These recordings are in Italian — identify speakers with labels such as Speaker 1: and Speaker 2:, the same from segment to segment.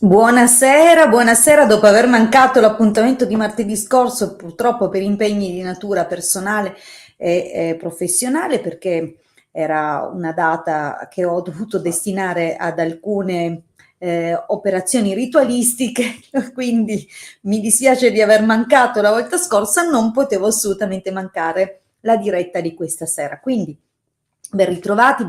Speaker 1: Buonasera, buonasera. Dopo aver mancato l'appuntamento di martedì scorso, purtroppo per impegni di natura personale e professionale, perché era una data che ho dovuto destinare ad alcune operazioni ritualistiche, quindi mi dispiace di aver mancato la volta scorsa, non potevo assolutamente mancare la diretta di questa sera. Quindi ben ritrovati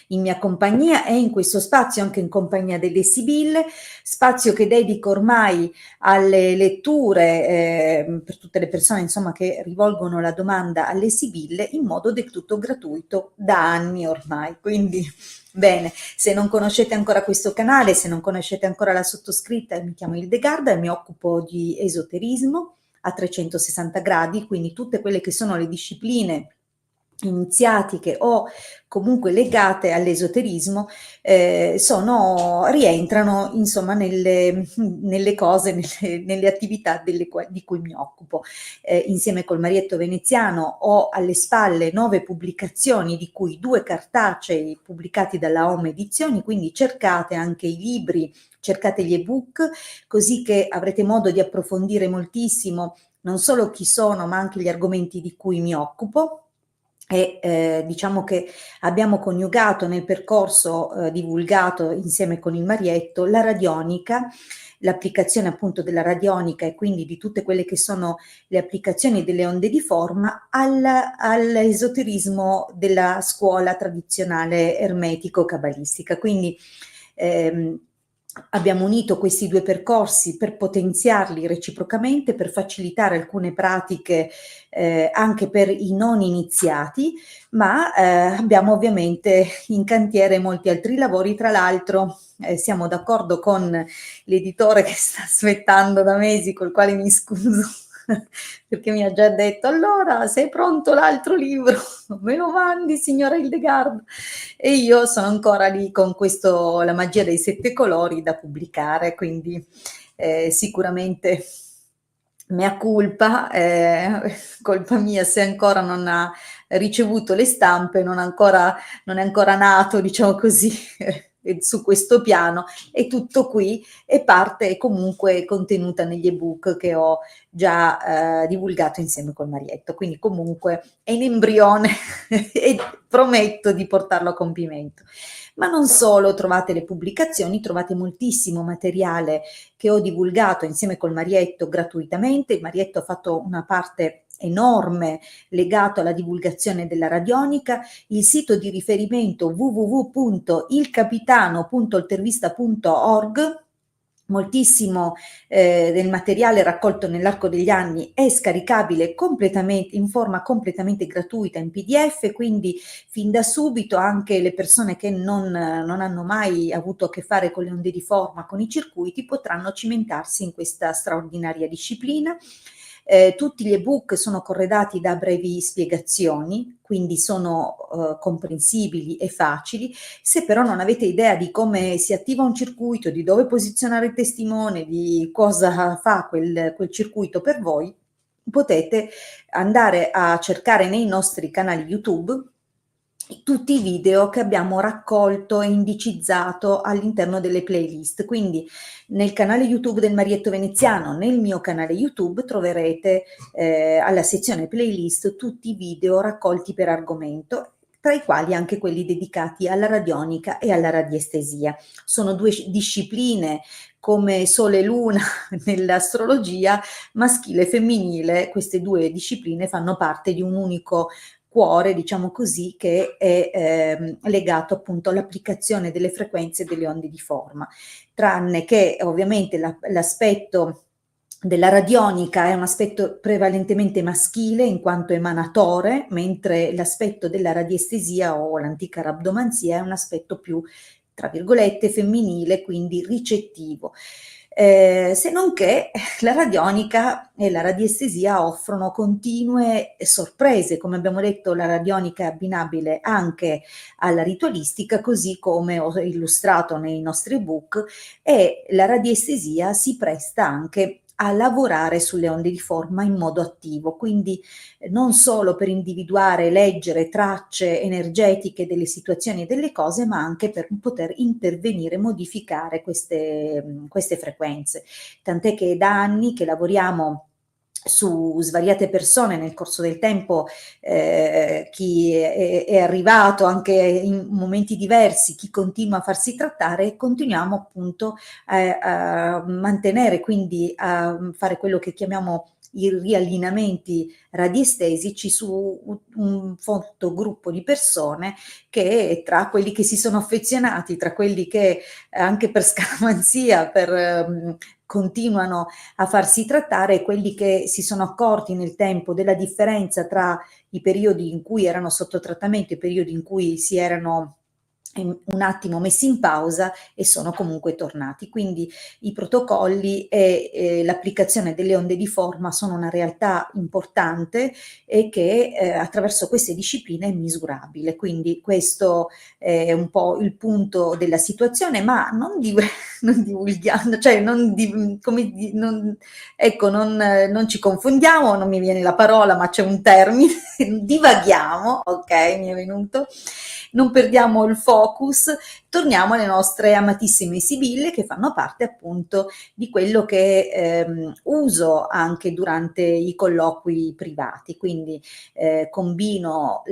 Speaker 1: in mia compagnia e in questo spazio anche in compagnia delle Sibille, spazio che dedico ormai alle letture per tutte le persone insomma che rivolgono la domanda alle Sibille in modo del tutto gratuito da anni ormai. Quindi bene, se non conoscete ancora questo canale, se non conoscete ancora la sottoscritta, mi chiamo Hildegarda e mi occupo di esoterismo a 360 gradi, quindi tutte quelle che sono le discipline iniziatiche o comunque legate all'esoterismo rientrano insomma nelle cose, nelle attività di cui mi occupo. Insieme col Marietto Veneziano ho alle spalle 9 pubblicazioni, di cui 2 cartacei pubblicati dalla Home Edizioni, quindi cercate anche i libri, cercate gli ebook, così che avrete modo di approfondire moltissimo non solo chi sono, ma anche gli argomenti di cui mi occupo. E diciamo che abbiamo coniugato nel percorso divulgato insieme con il Marietto la radionica, l'applicazione appunto della radionica e quindi di tutte quelle che sono le applicazioni delle onde di forma all'esoterismo della scuola tradizionale ermetico-cabalistica. Quindi ehm, abbiamo unito questi 2 percorsi per potenziarli reciprocamente, per facilitare alcune pratiche anche per i non iniziati, ma abbiamo ovviamente in cantiere molti altri lavori. Tra l'altro siamo d'accordo con l'editore che sta aspettando da mesi, col quale mi scuso, perché mi ha già detto: allora, se è pronto l'altro libro, me lo mandi, signora Hildegard? E io sono ancora lì con questo, la magia dei 7 colori da pubblicare, quindi sicuramente mea culpa, colpa mia se ancora non ha ricevuto le stampe, non è ancora nato, diciamo così, su questo piano. È tutto qui e parte è comunque contenuta negli ebook che ho già divulgato insieme col Marietto. Quindi comunque è in embrione e prometto di portarlo a compimento. Ma non solo, trovate le pubblicazioni, trovate moltissimo materiale che ho divulgato insieme col Marietto gratuitamente. Il Marietto ha fatto una parte enorme legato alla divulgazione della radionica. Il sito di riferimento www.ilcapitano.altervista.org, moltissimo del materiale raccolto nell'arco degli anni è scaricabile completamente in forma completamente gratuita in PDF, quindi fin da subito anche le persone che non hanno mai avuto a che fare con le onde di forma, con i circuiti, potranno cimentarsi in questa straordinaria disciplina. Tutti gli ebook sono corredati da brevi spiegazioni, quindi sono comprensibili e facili. Se però non avete idea di come si attiva un circuito, di dove posizionare il testimone, di cosa fa quel circuito per voi, potete andare a cercare nei nostri canali YouTube tutti i video che abbiamo raccolto e indicizzato all'interno delle playlist. Quindi nel canale YouTube del Marietto Veneziano, nel mio canale YouTube troverete alla sezione playlist tutti i video raccolti per argomento, tra i quali anche quelli dedicati alla radionica e alla radiestesia. Sono 2 discipline come Sole e Luna nell'astrologia, maschile e femminile. Queste 2 discipline fanno parte di un unico cuore, diciamo così, che è legato appunto all'applicazione delle frequenze delle onde di forma, tranne che ovviamente l'aspetto della radionica è un aspetto prevalentemente maschile in quanto emanatore, mentre l'aspetto della radiestesia o l'antica rabdomanzia è un aspetto più, tra virgolette, femminile, quindi ricettivo. Se non che la radionica e la radiestesia offrono continue sorprese. Come abbiamo detto, la radionica è abbinabile anche alla ritualistica, così come ho illustrato nei nostri ebook, e la radiestesia si presta anche a lavorare sulle onde di forma in modo attivo, quindi non solo per individuare, leggere tracce energetiche delle situazioni e delle cose, ma anche per poter intervenire, modificare queste frequenze. Tant'è che è da anni che lavoriamo su svariate persone nel corso del tempo, chi è arrivato anche in momenti diversi, chi continua a farsi trattare, e continuiamo appunto a mantenere, quindi a fare quello che chiamiamo i riallineamenti radiestesici su un folto gruppo di persone, che tra quelli che si sono affezionati, tra quelli che anche per scaramanzia, continuano a farsi trattare, e quelli che si sono accorti nel tempo della differenza tra i periodi in cui erano sotto trattamento e i periodi in cui si erano un attimo messi in pausa e sono comunque tornati. Quindi i protocolli e l'applicazione delle onde di forma sono una realtà importante e che attraverso queste discipline è misurabile. Quindi questo è un po' il punto della situazione, ma non, non divulghiamo, cioè ecco, non ci confondiamo, non mi viene la parola, ma c'è un termine, divaghiamo, ok, mi è venuto, non perdiamo il focus, torniamo alle nostre amatissime sibille, che fanno parte appunto di quello che uso anche durante i colloqui privati, quindi combino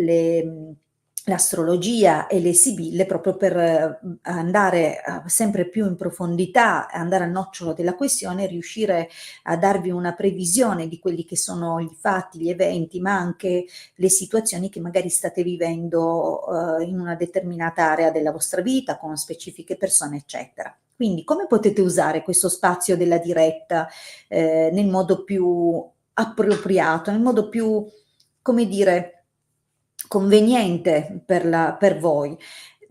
Speaker 1: l'astrologia e le sibille proprio per andare sempre più in profondità, andare al nocciolo della questione, riuscire a darvi una previsione di quelli che sono gli fatti, gli eventi, ma anche le situazioni che magari state vivendo in una determinata area della vostra vita, con specifiche persone, eccetera. Quindi come potete usare questo spazio della diretta nel modo più appropriato, nel modo più, come dire, conveniente per voi?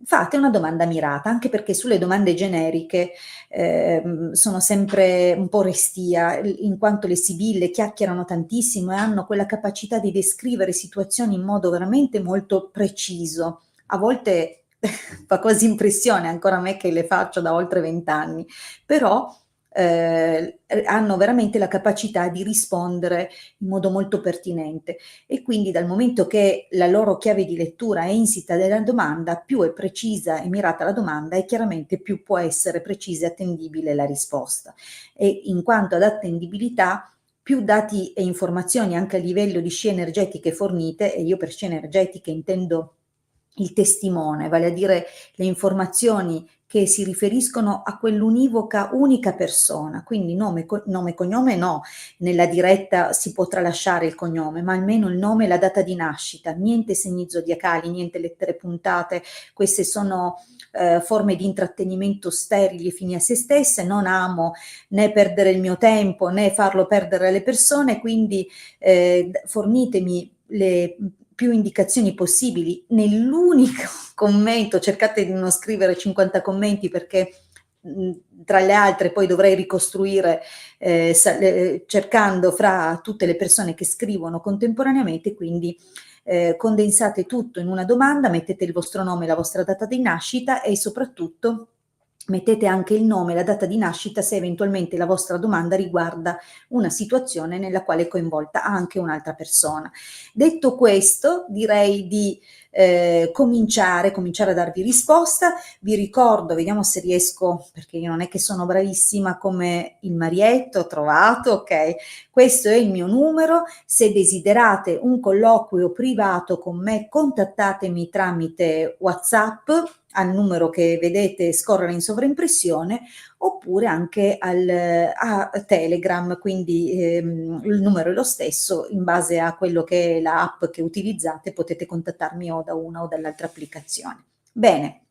Speaker 1: Fate una domanda mirata, anche perché sulle domande generiche sono sempre un po' restia, in quanto le sibille chiacchierano tantissimo e hanno quella capacità di descrivere situazioni in modo veramente molto preciso. A volte fa quasi impressione, ancora a me che le faccio da oltre 20 anni, però hanno veramente la capacità di rispondere in modo molto pertinente, e quindi dal momento che la loro chiave di lettura è insita nella domanda, più è precisa e mirata la domanda e chiaramente più può essere precisa e attendibile la risposta. E in quanto ad attendibilità, più dati e informazioni anche a livello di scie energetiche fornite, e io per scie energetiche intendo il testimone, vale a dire le informazioni che si riferiscono a quell'univoca, unica persona, quindi nome, cognome no, nella diretta si può tralasciare il cognome, ma almeno il nome e la data di nascita, niente segni zodiacali, niente lettere puntate, queste sono forme di intrattenimento sterili fini a se stesse, non amo né perdere il mio tempo né farlo perdere alle persone, quindi fornitemi le più indicazioni possibili nell'unico commento, cercate di non scrivere 50 commenti, perché tra le altre poi dovrei ricostruire cercando fra tutte le persone che scrivono contemporaneamente, quindi condensate tutto in una domanda, mettete il vostro nome, la vostra data di nascita e soprattutto mettete anche il nome e la data di nascita se eventualmente la vostra domanda riguarda una situazione nella quale è coinvolta anche un'altra persona. Detto questo, direi di cominciare a darvi risposta. Vi ricordo, vediamo se riesco, perché io non è che sono bravissima come il Marietto, ho trovato, ok? Questo è il mio numero. Se desiderate un colloquio privato con me, contattatemi tramite WhatsApp al numero che vedete scorrere in sovraimpressione, oppure anche a Telegram, quindi il numero è lo stesso, in base a quello che è la app che utilizzate potete contattarmi o da una o dall'altra applicazione. Bene,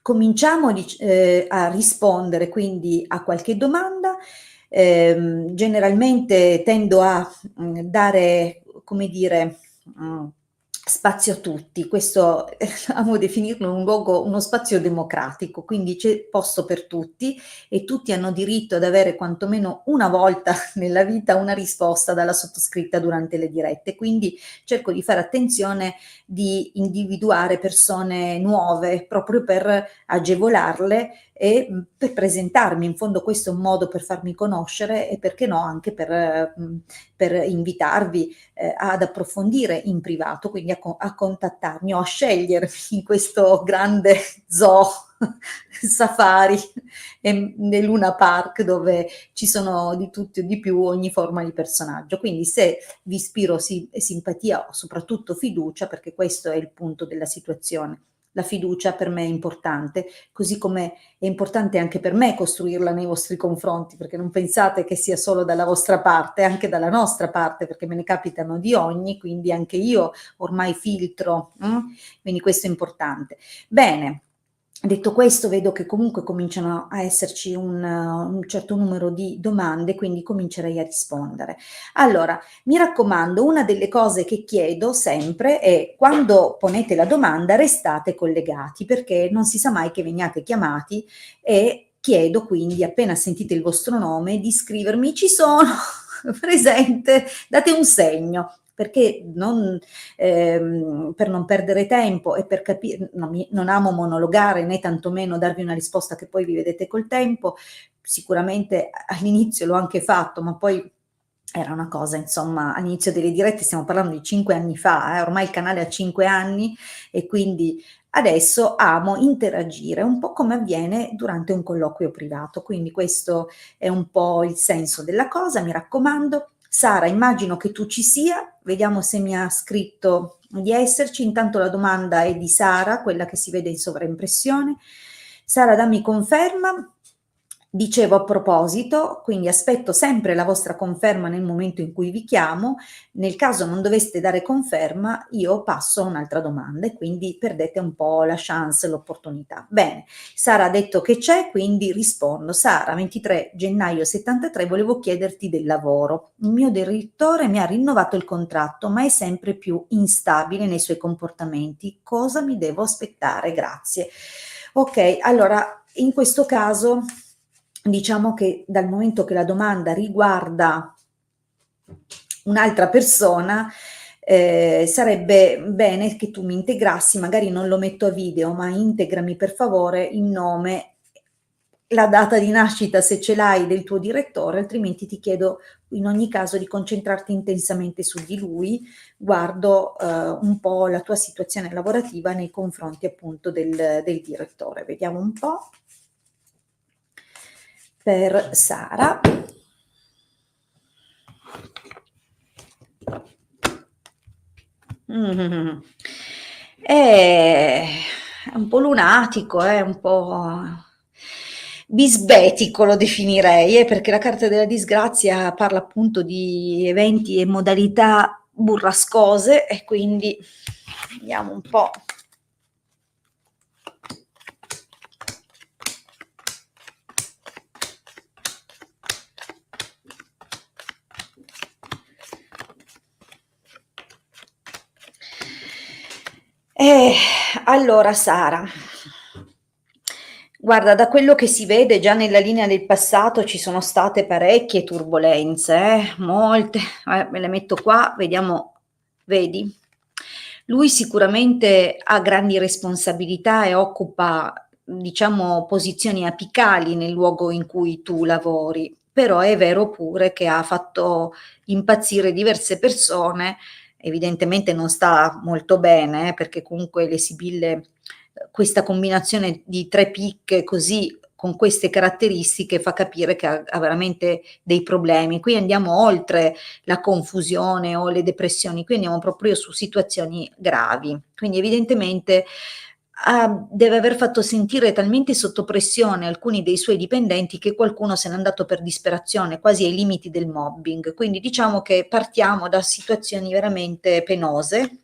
Speaker 1: cominciamo a rispondere quindi a qualche domanda. Generalmente tendo a dare, come dire, spazio a tutti. Questo amo definirlo un luogo, uno spazio democratico, quindi c'è posto per tutti e tutti hanno diritto ad avere quantomeno una volta nella vita una risposta dalla sottoscritta durante le dirette. Quindi cerco di fare attenzione di individuare persone nuove proprio per agevolarle per presentarmi. In fondo questo è un modo per farmi conoscere e perché no anche per invitarvi ad approfondire in privato, quindi a contattarmi o a scegliermi in questo grande zoo safari nel Luna Park, dove ci sono di tutto e di più, ogni forma di personaggio. Quindi se vi ispiro simpatia o soprattutto fiducia, perché questo è il punto della situazione. La fiducia per me è importante, così come è importante anche per me costruirla nei vostri confronti, perché non pensate che sia solo dalla vostra parte, anche dalla nostra parte, perché me ne capitano di ogni, quindi anche io ormai filtro, quindi questo è importante. Bene. Detto questo, vedo che comunque cominciano a esserci un certo numero di domande, quindi comincerei a rispondere. Allora, mi raccomando, una delle cose che chiedo sempre è: quando ponete la domanda restate collegati, perché non si sa mai che veniate chiamati, e chiedo quindi, appena sentite il vostro nome, di scrivermi "ci sono", presente, date un segno, perché per non perdere tempo e per capire, non amo monologare né tantomeno darvi una risposta che poi vi vedete col tempo. Sicuramente all'inizio l'ho anche fatto, ma poi era una cosa, insomma, all'inizio delle dirette, stiamo parlando di 5 anni fa, ormai il canale ha 5 anni e quindi adesso amo interagire, un po' come avviene durante un colloquio privato, quindi questo è un po' il senso della cosa, mi raccomando. Sara, immagino che tu ci sia, vediamo se mi ha scritto di esserci. Intanto la domanda è di Sara, quella che si vede in sovraimpressione. Sara, dammi conferma. Dicevo, a proposito, quindi aspetto sempre la vostra conferma nel momento in cui vi chiamo. Nel caso non doveste dare conferma, io passo a un'altra domanda e quindi perdete un po' la chance, l'opportunità. Bene, Sara ha detto che c'è, quindi rispondo. Sara, 23 gennaio 73, volevo chiederti del lavoro. Il mio direttore mi ha rinnovato il contratto, ma è sempre più instabile nei suoi comportamenti. Cosa mi devo aspettare? Grazie. Ok, allora in questo caso diciamo che dal momento che la domanda riguarda un'altra persona, sarebbe bene che tu mi integrassi, magari non lo metto a video, ma integrami per favore il nome, la data di nascita se ce l'hai del tuo direttore, altrimenti ti chiedo in ogni caso di concentrarti intensamente su di lui. Guardo un po' la tua situazione lavorativa nei confronti appunto del direttore. Vediamo un po' per Sara. È un po' lunatico, un po' bisbetico lo definirei, perché la carta della disgrazia parla appunto di eventi e modalità burrascose e quindi vediamo un po'. Allora Sara, guarda, da quello che si vede già nella linea del passato ci sono state parecchie turbolenze, molte, me le metto qua, vediamo, vedi? Lui sicuramente ha grandi responsabilità e occupa, diciamo, posizioni apicali nel luogo in cui tu lavori, però è vero pure che ha fatto impazzire diverse persone. Evidentemente non sta molto bene, perché comunque le sibille, questa combinazione di 3 picche così, con queste caratteristiche, fa capire che ha veramente dei problemi. Qui andiamo oltre la confusione o le depressioni, qui andiamo proprio su situazioni gravi. Quindi evidentemente deve aver fatto sentire talmente sotto pressione alcuni dei suoi dipendenti che qualcuno se n'è andato per disperazione, quasi ai limiti del mobbing. Quindi diciamo che partiamo da situazioni veramente penose.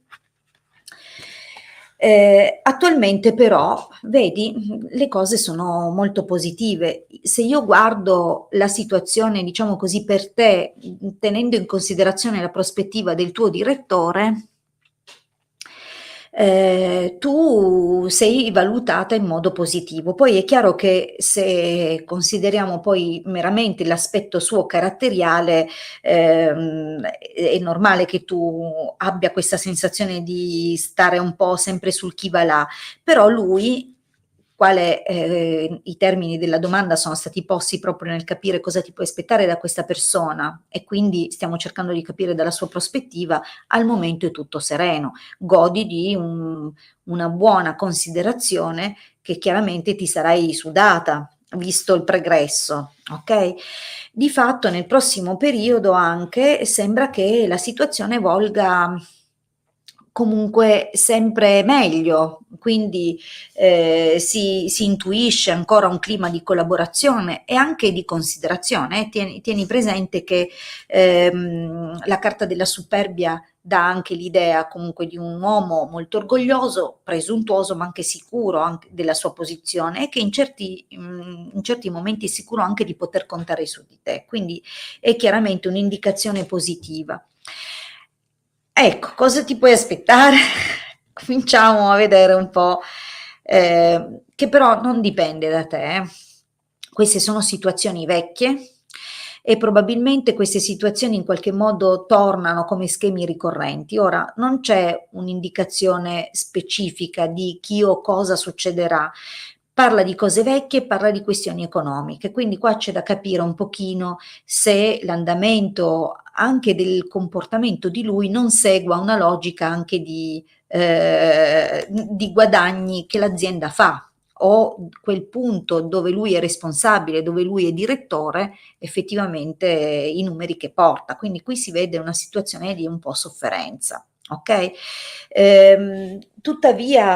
Speaker 1: Attualmente però, vedi, le cose sono molto positive. Se io guardo la situazione, diciamo così, per te, tenendo in considerazione la prospettiva del tuo direttore, tu sei valutata in modo positivo. Poi è chiaro che se consideriamo poi meramente l'aspetto suo caratteriale, è normale che tu abbia questa sensazione di stare un po' sempre sul chi va là, però lui i termini della domanda sono stati posti proprio nel capire cosa ti puoi aspettare da questa persona e quindi stiamo cercando di capire dalla sua prospettiva. Al momento è tutto sereno, godi di una buona considerazione che chiaramente ti sarai sudata, visto il pregresso, ok? Di fatto nel prossimo periodo anche sembra che la situazione volga comunque sempre meglio, quindi si intuisce ancora un clima di collaborazione e anche di considerazione. Tieni presente che la carta della superbia dà anche l'idea comunque di un uomo molto orgoglioso, presuntuoso, ma anche sicuro anche della sua posizione e che in certi momenti è sicuro anche di poter contare su di te. Quindi è chiaramente un'indicazione positiva. Ecco, cosa ti puoi aspettare? Cominciamo a vedere un po', che però non dipende da te. Queste sono situazioni vecchie e probabilmente queste situazioni in qualche modo tornano come schemi ricorrenti. Ora, non c'è un'indicazione specifica di chi o cosa succederà. Parla di cose vecchie, parla di questioni economiche, quindi qua c'è da capire un pochino se l'andamento anche del comportamento di lui non segua una logica anche di guadagni che l'azienda fa o quel punto dove lui è responsabile, dove lui è direttore, effettivamente i numeri che porta. Quindi qui si vede una situazione di un po' sofferenza, ok? Tuttavia,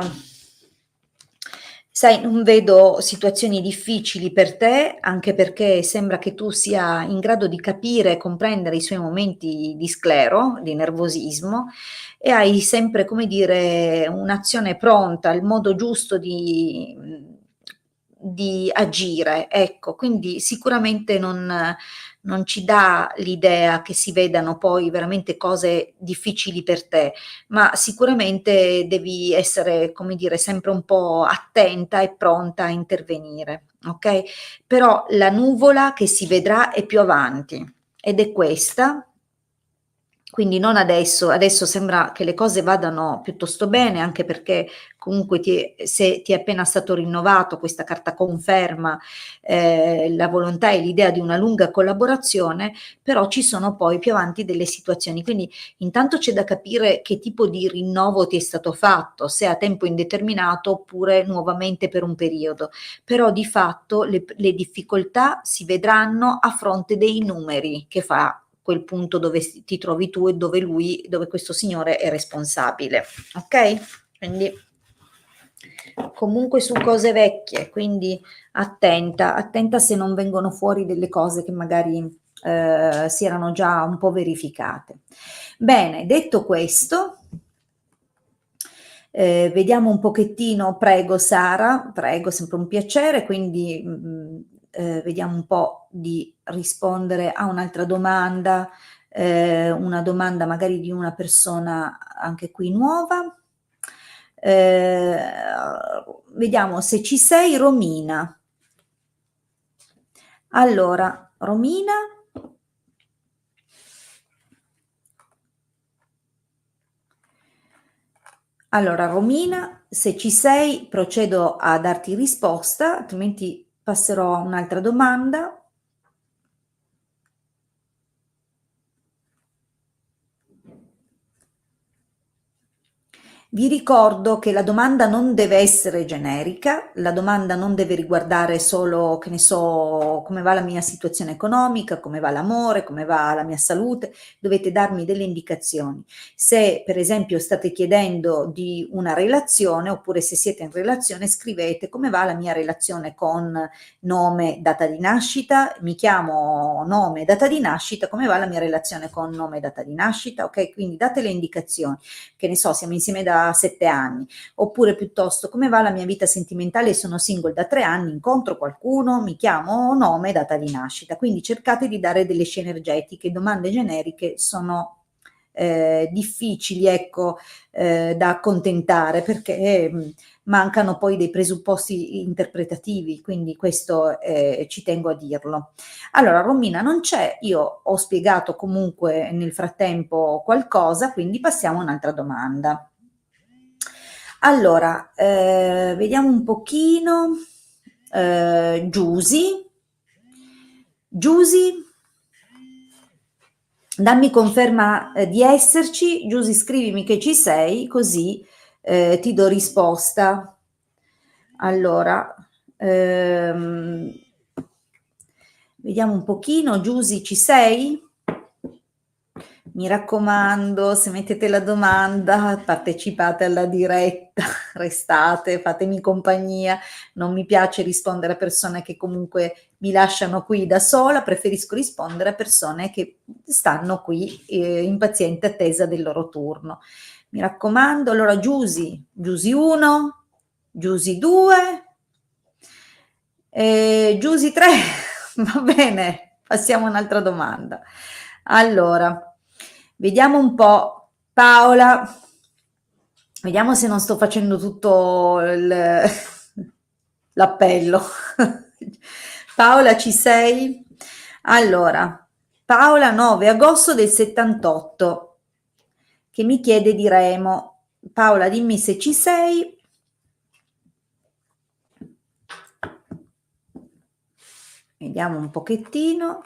Speaker 1: sai, non vedo situazioni difficili per te, anche perché sembra che tu sia in grado di capire e comprendere i suoi momenti di sclero, di nervosismo, e hai sempre, come dire, un'azione pronta, il modo giusto di agire, ecco. Quindi sicuramente non ci dà l'idea che si vedano poi veramente cose difficili per te, ma sicuramente devi essere, come dire, sempre un po' attenta e pronta a intervenire, ok? Però la nuvola che si vedrà è più avanti ed è questa, quindi non adesso, adesso sembra che le cose vadano piuttosto bene, anche perché comunque se ti è appena stato rinnovato questa carta conferma la volontà e l'idea di una lunga collaborazione, però ci sono poi più avanti delle situazioni. Quindi intanto c'è da capire che tipo di rinnovo ti è stato fatto, se a tempo indeterminato oppure nuovamente per un periodo. Però di fatto le difficoltà si vedranno a fronte dei numeri che fa quel punto dove ti trovi tu e dove questo signore è responsabile, ok? Quindi comunque su cose vecchie, quindi attenta se non vengono fuori delle cose che magari si erano già un po' verificate. Bene, detto questo, vediamo un pochettino, prego Sara, prego, sempre un piacere, quindi vediamo un po' di rispondere a un'altra domanda, una domanda magari di una persona anche qui nuova. Vediamo se ci sei, Romina. Allora, Romina. Allora, Romina, se ci sei, procedo a darti risposta, altrimenti passerò a un'altra domanda. Vi ricordo che la domanda non deve essere generica, la domanda non deve riguardare solo, che ne so, come va la mia situazione economica, come va l'amore, come va la mia salute, dovete darmi delle indicazioni. Se per esempio state chiedendo di una relazione, oppure se siete in relazione, scrivete come va la mia relazione con nome, data di nascita, mi chiamo nome, data di nascita, come va la mia relazione con nome, data di nascita, ok? Quindi date le indicazioni, che ne so, siamo insieme da 7 anni, oppure piuttosto come va la mia vita sentimentale, sono single da 3 anni, incontro qualcuno, mi chiamo nome, data di nascita. Quindi cercate di dare delle scene energetiche, domande generiche sono difficili, ecco, da accontentare perché mancano poi dei presupposti interpretativi, quindi questo ci tengo a dirlo. Allora, Romina non c'è, io ho spiegato comunque nel frattempo qualcosa, quindi passiamo a un'altra domanda. Allora, vediamo un pochino. Giusy. Giusy, dammi conferma di esserci. Giusy, scrivimi che ci sei, così ti do risposta. Allora, vediamo un pochino. Giusy, ci sei? Mi raccomando, se mettete la domanda, partecipate alla diretta, restate, fatemi compagnia. Non mi piace rispondere a persone che comunque mi lasciano qui da sola, preferisco rispondere a persone che stanno qui in paziente attesa del loro turno. Mi raccomando, allora Giusy 1, Giusy 2, Giusy 3, va bene, passiamo a un'altra domanda. Allora, vediamo un po', Paola, vediamo se non sto facendo tutto l'appello. Paola, ci sei? Allora, Paola 9 agosto del 78, che mi chiede di Remo. Paola, dimmi se ci sei. Vediamo un pochettino.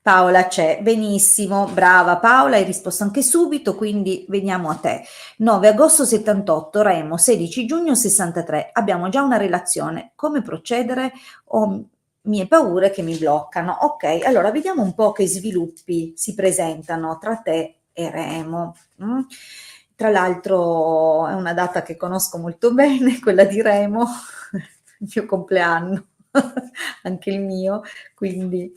Speaker 1: Paola c'è, benissimo, brava Paola, hai risposto anche subito, quindi veniamo a te. 9 agosto 78, Remo, 16 giugno 63, abbiamo già una relazione, come procedere? Ho mie paure che mi bloccano. Ok, allora vediamo un po' che sviluppi si presentano tra te e Remo. Tra l'altro è una data che conosco molto bene, quella di Remo, il mio compleanno, anche il mio, quindi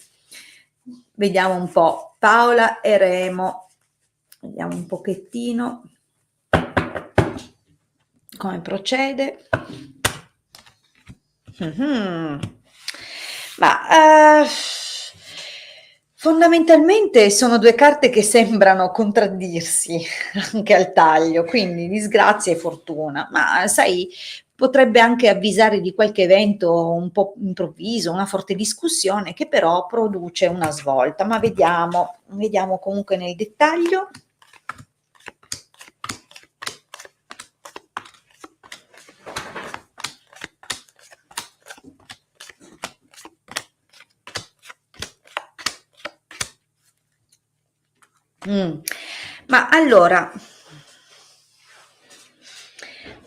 Speaker 1: vediamo un po'. Paola e Remo, vediamo un pochettino come procede. Ma fondamentalmente sono due carte che sembrano contraddirsi anche al taglio, quindi disgrazia e fortuna, ma sai, potrebbe anche avvisare di qualche evento un po' improvviso, una forte discussione che però produce una svolta, ma vediamo comunque nel dettaglio. Ma allora,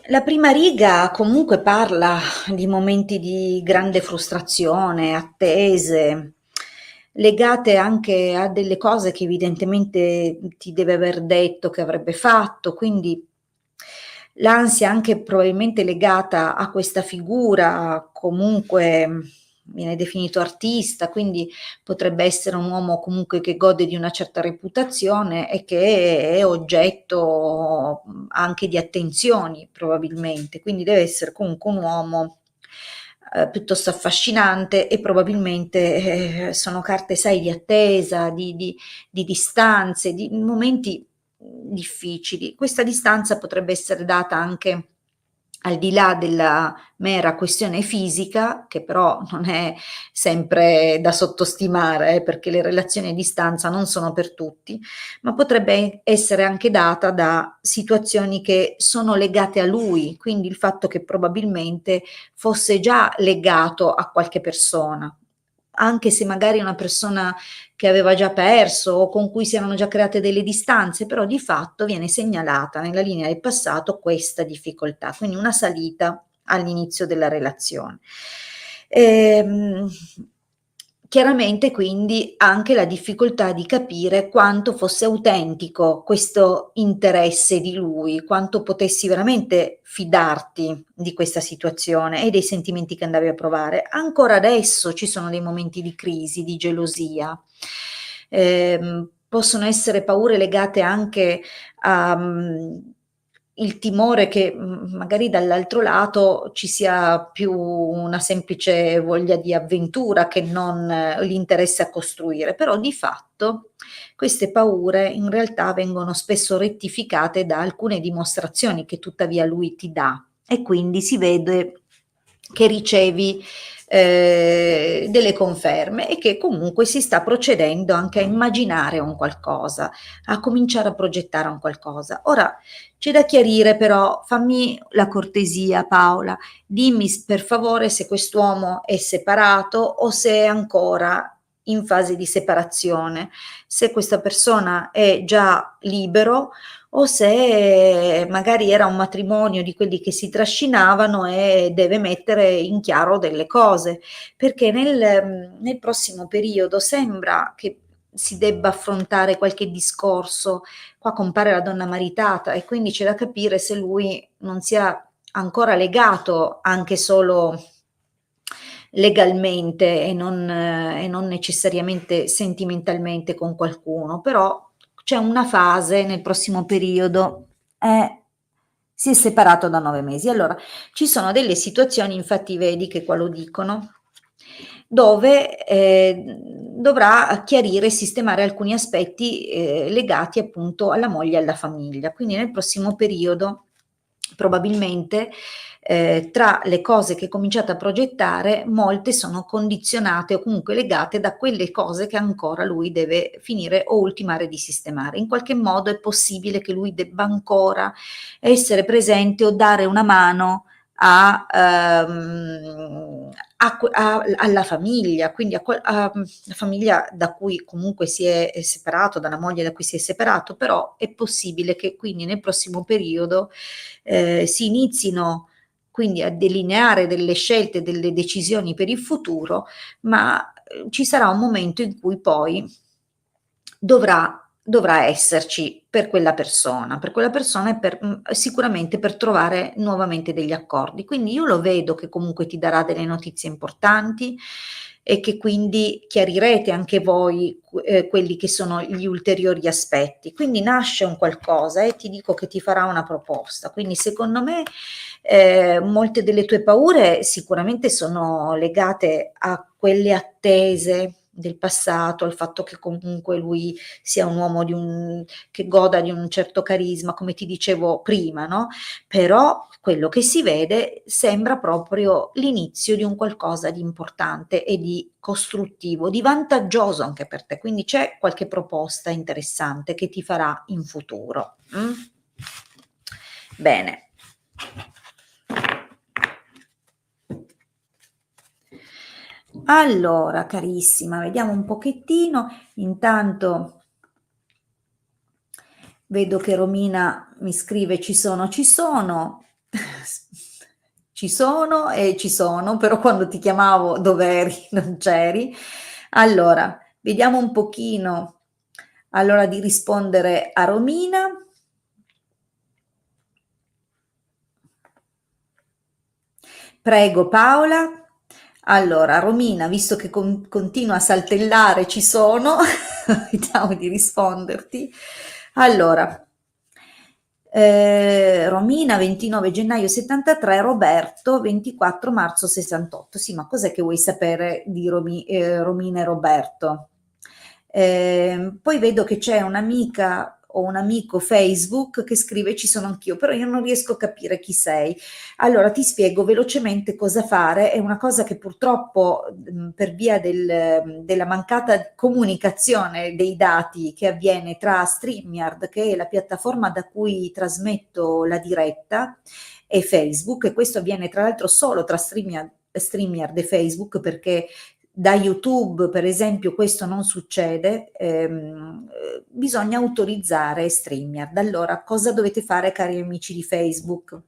Speaker 1: la prima riga comunque parla di momenti di grande frustrazione, attese, legate anche a delle cose che evidentemente ti deve aver detto che avrebbe fatto, quindi l'ansia anche probabilmente legata a questa figura, comunque viene definito artista, quindi potrebbe essere un uomo comunque che gode di una certa reputazione e che è oggetto anche di attenzioni probabilmente, quindi deve essere comunque un uomo piuttosto affascinante e probabilmente sono carte, sai, di attesa, di distanze, di momenti difficili. Questa distanza potrebbe essere data anche al di là della mera questione fisica, che però non è sempre da sottostimare, perché le relazioni a distanza non sono per tutti, ma potrebbe essere anche data da situazioni che sono legate a lui, quindi il fatto che probabilmente fosse già legato a qualche persona, anche se magari è una persona che aveva già perso o con cui si erano già create delle distanze, però di fatto viene segnalata nella linea del passato questa difficoltà, quindi una salita all'inizio della relazione. Ehm, Chiaramente quindi anche la difficoltà di capire quanto fosse autentico questo interesse di lui, quanto potessi veramente fidarti di questa situazione e dei sentimenti che andavi a provare. Ancora adesso ci sono dei momenti di crisi, di gelosia. Possono essere paure legate anche a il timore che magari dall'altro lato ci sia più una semplice voglia di avventura che non l'interesse a costruire, però di fatto queste paure in realtà vengono spesso rettificate da alcune dimostrazioni che tuttavia lui ti dà e quindi si vede che ricevi delle conferme e che comunque si sta procedendo anche a immaginare un qualcosa, a cominciare a progettare un qualcosa. Ora c'è da chiarire però, fammi la cortesia Paola, dimmi per favore se quest'uomo è separato o se è ancora in fase di separazione, se questa persona è già libero o se magari era un matrimonio di quelli che si trascinavano e deve mettere in chiaro delle cose, perché nel prossimo periodo sembra che si debba affrontare qualche discorso. Qua compare la donna maritata e quindi c'è da capire se lui non sia ancora legato anche solo legalmente e non necessariamente sentimentalmente con qualcuno, però c'è una fase nel prossimo periodo, si è separato da 9 mesi. Allora, ci sono delle situazioni, infatti vedi che qua lo dicono, dove dovrà chiarire e sistemare alcuni aspetti legati appunto alla moglie e alla famiglia. Quindi nel prossimo periodo probabilmente tra le cose che cominciate a progettare, molte sono condizionate o comunque legate da quelle cose che ancora lui deve finire o ultimare di sistemare. In qualche modo è possibile che lui debba ancora essere presente o dare una mano alla famiglia, quindi alla famiglia da cui comunque si è separato, dalla moglie da cui si è separato, però è possibile che quindi nel prossimo periodo si inizino quindi a delineare delle scelte, delle decisioni per il futuro, ma ci sarà un momento in cui poi dovrà esserci per quella persona e sicuramente per trovare nuovamente degli accordi. Quindi io lo vedo che comunque ti darà delle notizie importanti e che quindi chiarirete anche voi quelli che sono gli ulteriori aspetti. Quindi nasce un qualcosa e ti dico che ti farà una proposta. Quindi secondo me molte delle tue paure sicuramente sono legate a quelle attese del passato, al fatto che comunque lui sia un uomo che goda di un certo carisma, come ti dicevo prima, no? Però quello che si vede sembra proprio l'inizio di un qualcosa di importante e di costruttivo, di vantaggioso anche per te. Quindi c'è qualche proposta interessante che ti farà in futuro. Mm? Bene. Allora, carissima, vediamo un pochettino. Intanto vedo che Romina mi scrive ci sono, ci sono e ci sono, però quando ti chiamavo dov'eri? Non c'eri. Allora, vediamo un pochino allora di rispondere a Romina. Prego Paola. Allora, Romina, visto che continua a saltellare, ci sono, vediamo di risponderti. Allora, Romina 29 gennaio 73, Roberto 24 marzo 68. Sì, ma cos'è che vuoi sapere di Romina e Roberto? Poi vedo che c'è un'amica o un amico Facebook che scrive ci sono anch'io, però io non riesco a capire chi sei. Allora ti spiego velocemente cosa fare, è una cosa che purtroppo per via della mancata comunicazione dei dati che avviene tra StreamYard, che è la piattaforma da cui trasmetto la diretta, e Facebook, e questo avviene tra l'altro solo tra StreamYard e Facebook, perché da YouTube, per esempio, questo non succede, bisogna autorizzare StreamYard. Allora, cosa dovete fare, cari amici di Facebook?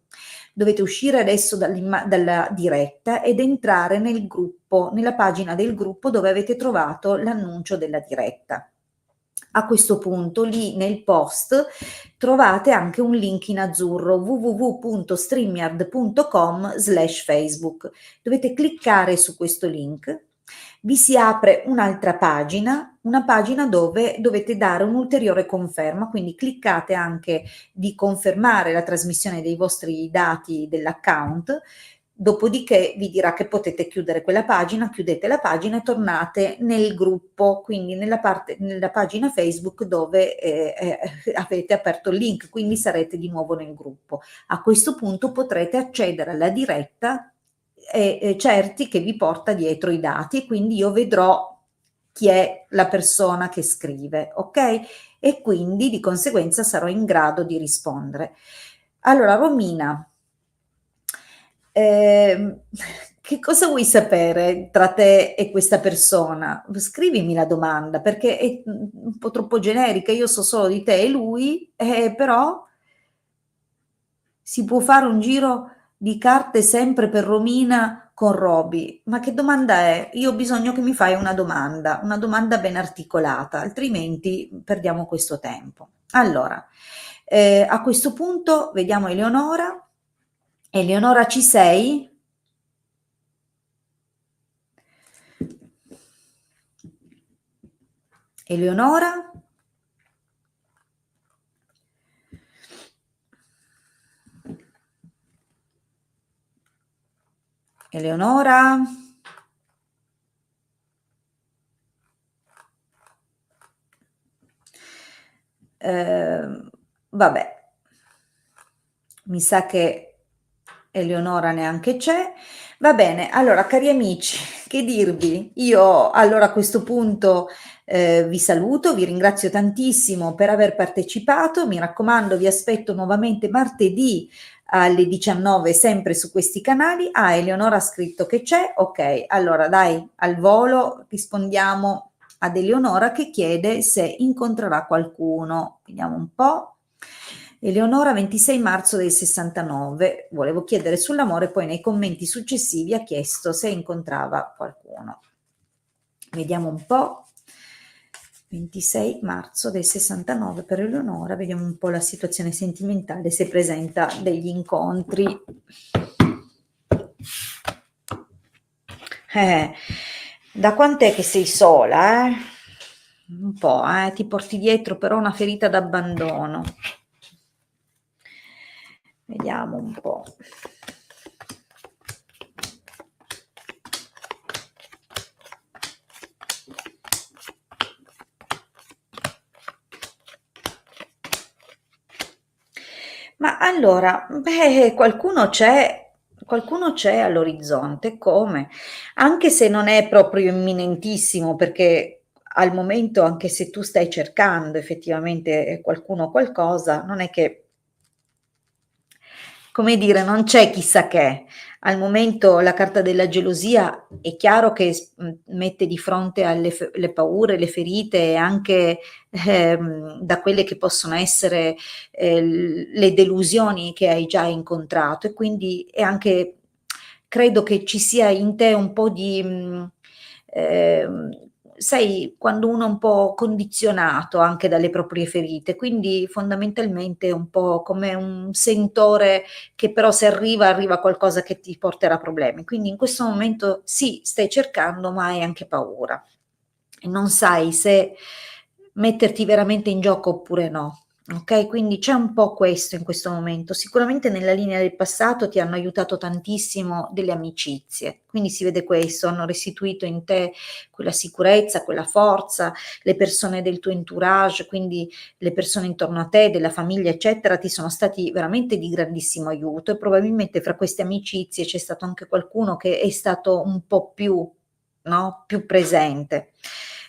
Speaker 1: Dovete uscire adesso dalla diretta ed entrare nel gruppo, nella pagina del gruppo dove avete trovato l'annuncio della diretta. A questo punto lì nel post trovate anche un link in azzurro www.streamyard.com/facebook. Dovete cliccare su questo link, vi si apre un'altra pagina, una pagina dove dovete dare un'ulteriore conferma, quindi cliccate anche di confermare la trasmissione dei vostri dati dell'account. Dopodiché vi dirà che potete chiudere quella pagina, chiudete la pagina e tornate nel gruppo, quindi nella pagina Facebook dove avete aperto il link, quindi sarete di nuovo nel gruppo. A questo punto potrete accedere alla diretta certi che vi porta dietro i dati e quindi io vedrò chi è la persona che scrive, ok? E quindi di conseguenza sarò in grado di rispondere. Allora, Romina, ehm, che cosa vuoi sapere tra te e questa persona? Scrivimi la domanda perché è un po' troppo generica, io so solo di te e lui, però si può fare un giro di carte sempre per Romina con Roby. Ma che domanda è? Io ho bisogno che mi fai una domanda ben articolata, altrimenti perdiamo questo tempo. Allora, a questo punto vediamo Eleonora. Eleonora, ci sei? Eleonora? Eleonora? Vabbè, mi sa che Eleonora neanche c'è. Va bene, allora cari amici, che dirvi? Io allora a questo punto vi saluto, vi ringrazio tantissimo per aver partecipato, mi raccomando, vi aspetto nuovamente martedì alle 19 sempre su questi canali. Ah, Eleonora ha scritto che c'è, ok, allora dai, al volo rispondiamo ad Eleonora che chiede se incontrerà qualcuno. Vediamo un po'. Eleonora 26 marzo del 69, volevo chiedere sull'amore, poi nei commenti successivi ha chiesto se incontrava qualcuno. Vediamo un po'. 26 marzo del 69 per Eleonora, vediamo un po' la situazione sentimentale, se presenta degli incontri. Da quant'è che sei sola, eh? Un po', ti porti dietro però una ferita d'abbandono. Vediamo un po'. Ma allora, beh, qualcuno c'è all'orizzonte, come? Anche se non è proprio imminentissimo, perché al momento, anche se tu stai cercando effettivamente qualcuno o qualcosa, non è che, come dire, non c'è chissà che. Al momento la carta della gelosia è chiaro che mette di fronte alle le paure, le ferite, anche da quelle che possono essere le delusioni che hai già incontrato e quindi è anche, credo che ci sia in te un po' di, sai, quando uno è un po' condizionato anche dalle proprie ferite, quindi fondamentalmente è un po' come un sentore che però se arriva, arriva qualcosa che ti porterà problemi. Quindi in questo momento sì, stai cercando, ma hai anche paura e non sai se metterti veramente in gioco oppure no. Ok, quindi c'è un po' questo in questo momento. Sicuramente nella linea del passato ti hanno aiutato tantissimo delle amicizie, quindi si vede questo, hanno restituito in te quella sicurezza, quella forza, le persone del tuo entourage, quindi le persone intorno a te, della famiglia, eccetera, ti sono stati veramente di grandissimo aiuto e probabilmente fra queste amicizie c'è stato anche qualcuno che è stato un po' più, no, più presente.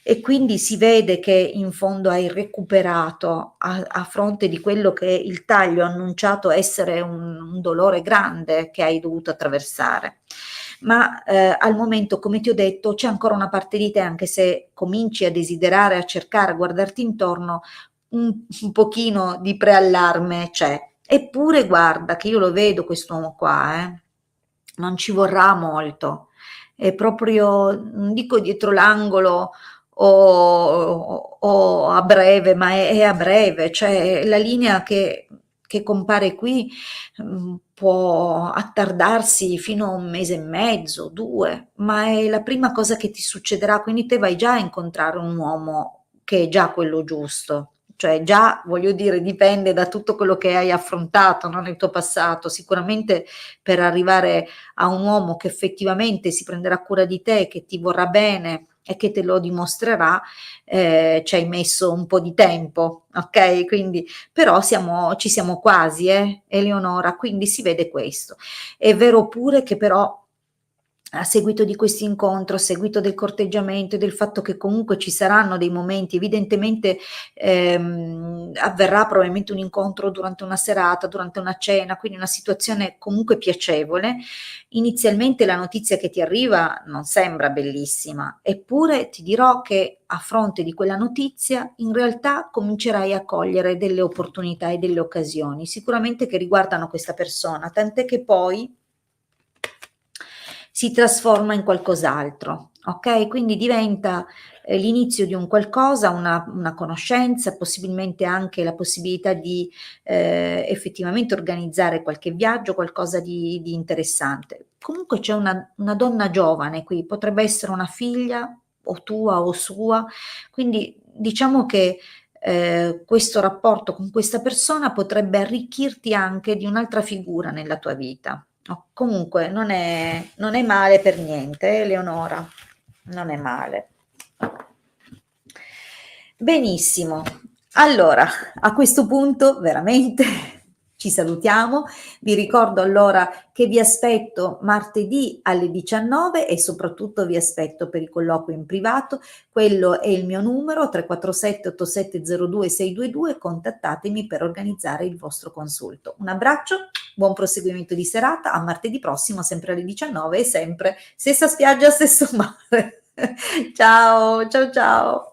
Speaker 1: E quindi si vede che in fondo hai recuperato a fronte di quello che il taglio ha annunciato essere un dolore grande che hai dovuto attraversare. Ma al momento, come ti ho detto, c'è ancora una parte di te, anche se cominci a desiderare, a cercare, a guardarti intorno, un pochino di preallarme c'è. Eppure guarda che io lo vedo quest'uomo qua, non ci vorrà molto, è proprio, non dico dietro l'angolo o a breve, ma è a breve, cioè la linea che compare qui può attardarsi fino a un mese e mezzo, due, ma è la prima cosa che ti succederà, quindi te vai già a incontrare un uomo che è già quello giusto. Cioè già, voglio dire, dipende da tutto quello che hai affrontato, no, nel tuo passato. Sicuramente per arrivare a un uomo che effettivamente si prenderà cura di te, che ti vorrà bene e che te lo dimostrerà, ci hai messo un po' di tempo, ok? Quindi, però ci siamo quasi, Eleonora, quindi si vede questo. È vero pure che però a seguito di questo incontro, a seguito del corteggiamento e del fatto che comunque ci saranno dei momenti, evidentemente avverrà probabilmente un incontro durante una serata, durante una cena, quindi una situazione comunque piacevole. Inizialmente la notizia che ti arriva non sembra bellissima, eppure ti dirò che a fronte di quella notizia in realtà comincerai a cogliere delle opportunità e delle occasioni, sicuramente che riguardano questa persona, tant'è che poi si trasforma in qualcos'altro, ok? Quindi diventa l'inizio di un qualcosa, una conoscenza, possibilmente anche la possibilità di effettivamente organizzare qualche viaggio, qualcosa di interessante. Comunque c'è una donna giovane qui, potrebbe essere una figlia o tua o sua, quindi diciamo che questo rapporto con questa persona potrebbe arricchirti anche di un'altra figura nella tua vita. Comunque non è male per niente, Leonora, non è male. Benissimo, allora a questo punto veramente ci salutiamo, vi ricordo allora che vi aspetto martedì alle 19 e soprattutto vi aspetto per i colloqui in privato, quello è il mio numero 347 8702 622, contattatemi per organizzare il vostro consulto. Un abbraccio, buon proseguimento di serata, a martedì prossimo sempre alle 19 e sempre stessa spiaggia, stesso mare. Ciao, ciao ciao.